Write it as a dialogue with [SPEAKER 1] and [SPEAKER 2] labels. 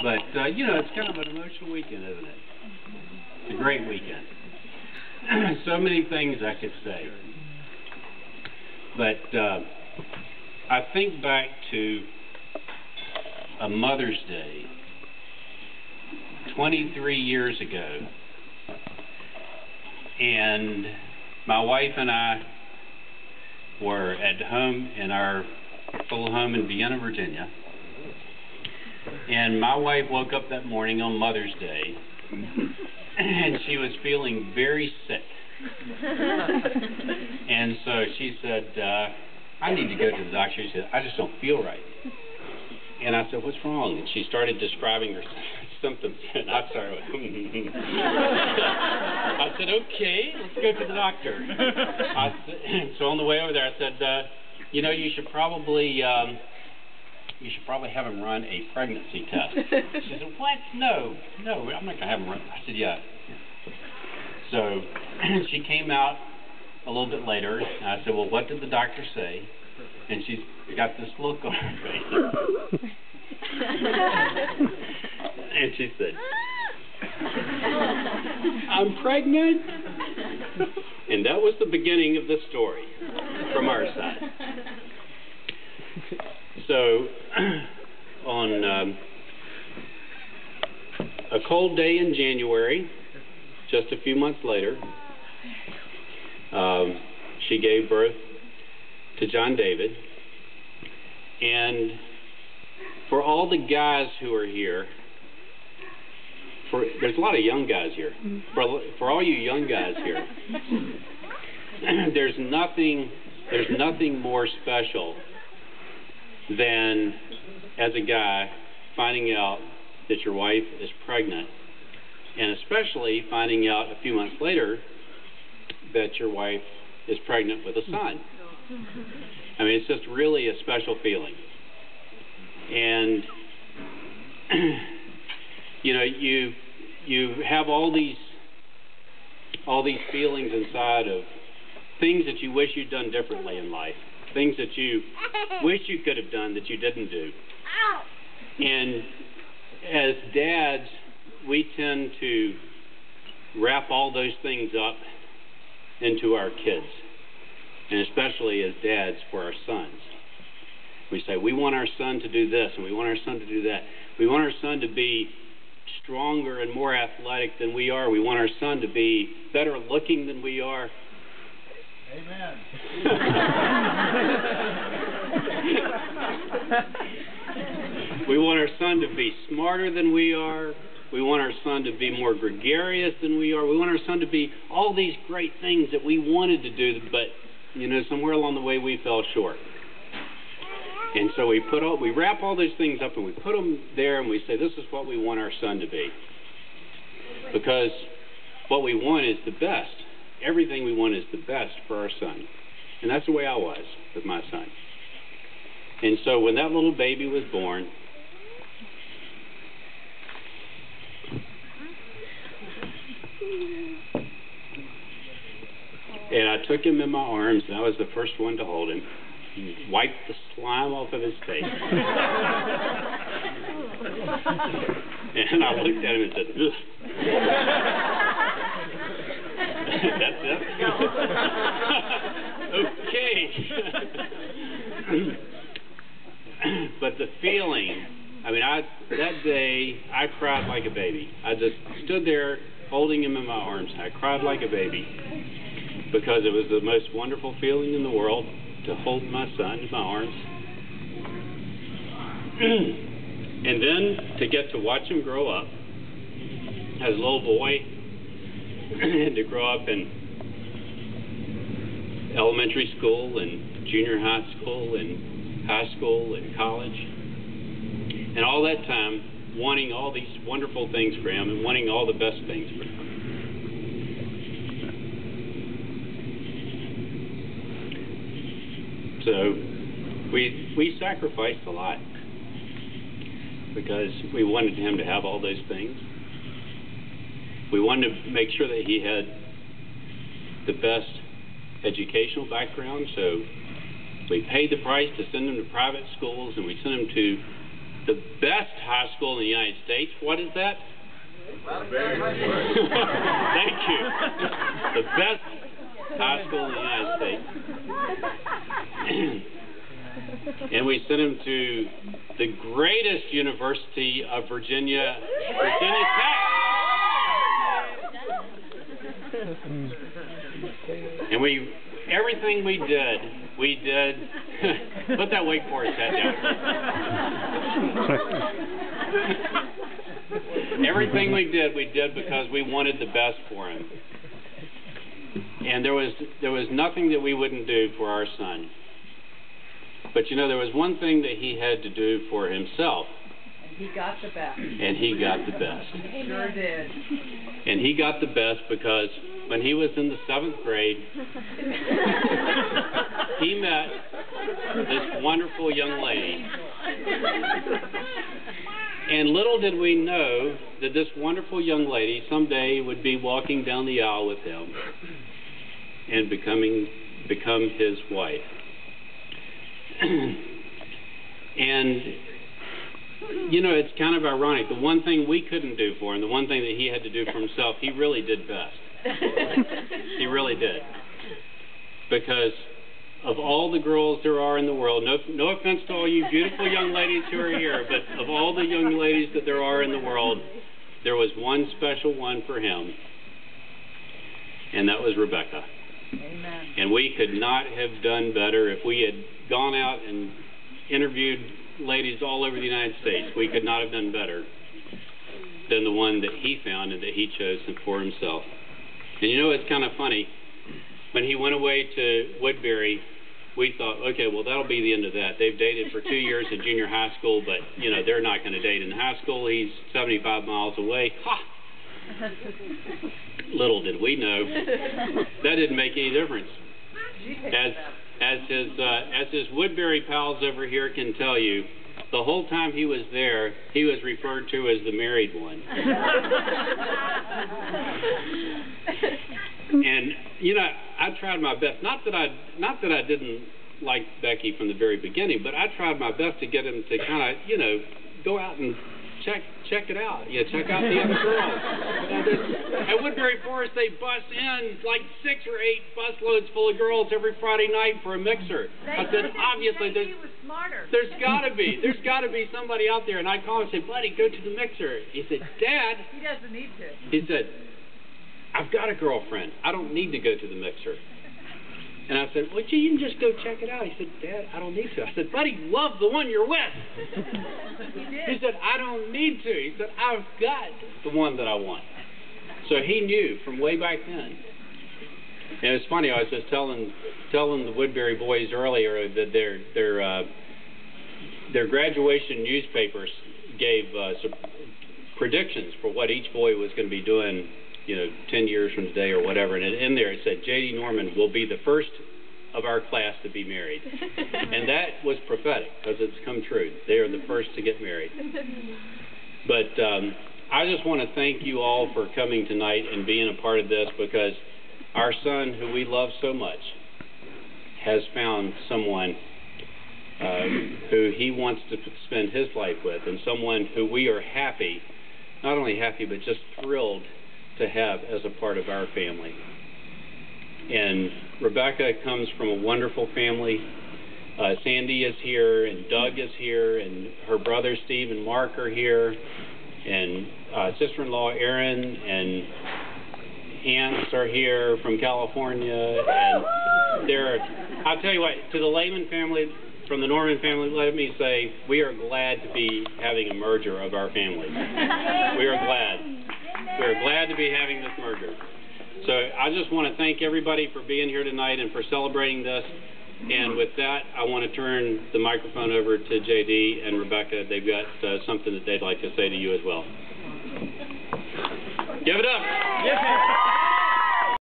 [SPEAKER 1] But, you know, it's kind of an emotional weekend, isn't it? It's a great weekend. So many things I could say. But I think back to a Mother's Day 23 years ago, and my wife and I were at home in our little home in Vienna, Virginia, and my wife woke up that morning on Mother's Day, and she was feeling very sick. And so she said, I need to go to the doctor. She said, I just don't feel right. And I said, what's wrong? And she started describing her symptoms, and I started, I said, okay, let's go to the doctor. So on the way over there, I said, you know, you should probably have him run a pregnancy test. She said, what? No, I'm not going to have him run. I said, yeah. So she came out a little bit later, and I said, well, what did the doctor say? And she's got this look on her face. And she said, I'm pregnant. And that was the beginning of the story from our side. So on a cold day in January, just a few months later, she gave birth to John David. And for all the guys who are here, there's a lot of young guys here. For all you young guys here, there's nothing more special than, as a guy, finding out that your wife is pregnant, and especially finding out a few months later that your wife is pregnant with a son. I mean, it's just really a special feeling. And you know, you have all these feelings inside of things that you wish you'd done differently in life, things that you wish you could have done that you didn't do. And as dads, we tend to wrap all those things up into our kids, and especially as dads for our sons. We say, we want our son to do this, and we want our son to do that. We want our son to be stronger and more athletic than we are. We want our son to be better looking than we are.
[SPEAKER 2] Amen.
[SPEAKER 1] We want our son to be smarter than we are. We want our son to be more gregarious than we are. We want our son to be all these great things that we wanted to do, but, you know, somewhere along the way we fell short. And so we wrap all those things up and we put them there and we say, this is what we want our son to be. Because what we want is the best. Everything we want is the best for our son. And that's the way I was with my son. And so when that little baby was born, and I took him in my arms, and I was the first one to hold him, and wiped the slime off of his face. And I looked at him and said, ugh. That's it? Okay. But the feeling, I mean, that day, I cried like a baby. I just stood there holding him in my arms. I cried like a baby because it was the most wonderful feeling in the world to hold my son in my arms. And then to get to watch him grow up as a little boy and to grow up in elementary school and junior high school and high school and college. And all that time wanting all these wonderful things for him and wanting all the best things for him. So we sacrificed a lot because we wanted him to have all those things. We wanted to make sure that he had the best educational background, so we paid the price to send him to private schools, and we sent him to the best high school in the United States. What is that? Thank you. The best high school in the United States. And we sent him to the greatest university of Virginia, Virginia Tech. And everything we did, put that Wake Forest hat down. Everything we did because we wanted the best for him. And there was nothing that we wouldn't do for our son. But you know, there was one thing that he had to do for himself.
[SPEAKER 3] And he got the best.
[SPEAKER 1] And he got the best.
[SPEAKER 3] He sure did.
[SPEAKER 1] And he got the best because when he was in the 7th grade, he met this wonderful young lady. And little did we know that this wonderful young lady someday would be walking down the aisle with him and become his wife. And you know, it's kind of ironic. The one thing we couldn't do for him, the one thing that he had to do for himself, he really did best. He really did. Because of all the girls there are in the world, no offense to all you beautiful young ladies who are here, but of all the young ladies that there are in the world, there was one special one for him, and that was Rebecca.
[SPEAKER 3] Amen.
[SPEAKER 1] And we could not have done better if we had gone out and interviewed ladies all over the United States. We could not have done better than the one that he found and that he chose for himself. And you know, it's kind of funny. When he went away to Woodbury, we thought, okay, well, that'll be the end of that. They've dated for 2 years in junior high school, but, you know, they're not going to date in high school. He's 75 miles away. Ha! Little did we know, that didn't make any difference. As his Woodbury pals over here can tell you, the whole time he was there, he was referred to as the married one. And you know, I tried my best. Not that I didn't like Becky from the very beginning, but I tried my best to get him to kind of, you know, go out and check it out. Yeah, check out the other girls. At Woodbury Forest, they bus in like 6 or 8 busloads full of girls every Friday night for a mixer. I said, obviously, there's got to be somebody out there. And I called and said, buddy, go to the mixer. He said, Dad.
[SPEAKER 3] He doesn't need to.
[SPEAKER 1] He said, I've got a girlfriend. I don't need to go to the mixer. And I said, well, gee, you can just go check it out. He said, Dad, I don't need to. I said, buddy, love the one you're with. He said, I don't need to. He said, I've got the one that I want. So he knew from way back then. And it was funny, I was just telling the Woodbury boys earlier that their graduation newspapers gave some predictions for what each boy was going to be doing, you know, 10 years from today or whatever. And in there it said, J.D. Norman will be the first of our class to be married. And that was prophetic, because it's come true. They are the first to get married. But I just want to thank you all for coming tonight and being a part of this, because our son, who we love so much, has found someone who he wants to spend his life with, and someone who we are happy, not only happy, but just thrilled to have as a part of our family. And Rebecca comes from a wonderful family. Sandy is here, and Doug is here, and her brothers Steve and Mark are here, and sister-in-law Erin and aunts are here from California. And I'll tell you what, to the Lehman family, from the Norman family, let me say, we are glad to be having a merger of our families. We are glad. We're glad to be having this merger. So I just want to thank everybody for being here tonight and for celebrating this. And with that, I want to turn the microphone over to J.D. and Rebecca. They've got something that they'd like to say to you as well. Give it up.